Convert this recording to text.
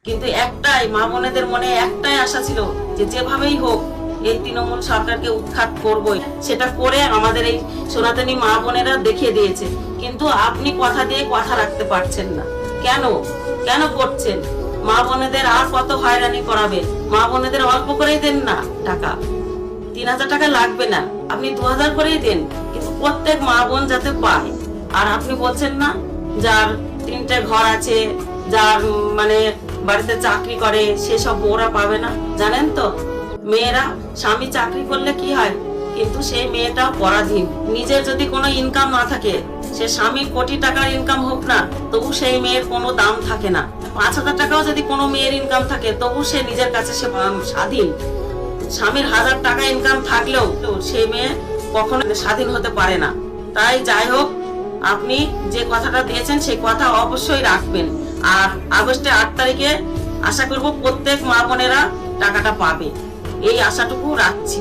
কিন্তু একটাই মা বোনেদের মনে একটাই আশা ছিল যে যেভাবেই হোক এই তৃণমূল সরকারকে উৎখাত করবই, সেটা করে আমাদের এই সনাতনী মা বোনেরা দেখিয়ে দিয়েছে। কিন্তু আপনি কথা দিয়ে কথা রাখতে পারছেন না। কেন কেন করছেন? মা বোনেদের আর কত হয়রানি করাবে? মা বোনেদের অল্প করেই দেন না টাকা, 3000 টাকা লাগবে না, আপনি 2000 করেই দেন, কিন্তু প্রত্যেক মা বোন যাতে পায়। আর আপনি বলছেন না যার 3টে ঘর আছে, যার মানে বাড়িতে চাকরি করে, সেসব বউরা পাবে না। জানেন তো, মেয়েরা স্বামী চাকরি করলে কি হয়, কিন্তু সেই মেয়েটাও পরাধীন। নিজের যদি কোনো ইনকাম না থাকে, সে স্বামী কোটি টাকার ইনকাম হোক না, তবু সেই মেয়ের কোনো দাম থাকে না। 5000 টাকাও যদি কোনো মেয়ের ইনকাম থাকে, তবু সে নিজের কাছে সে স্বাধীন। স্বামীর 1000 টাকা ইনকাম থাকলেও সে মেয়ে কখনো স্বাধীন হতে পারে না। তাই যাই হোক, আপনি যে কথাটা দিয়েছেন সেই কথা অবশ্যই রাখবেন। আর আগস্টের 8 তারিখে আশা করব প্রত্যেক মা বোনেরা টাকাটা পাবে, এই আশাটুকু রাখছি।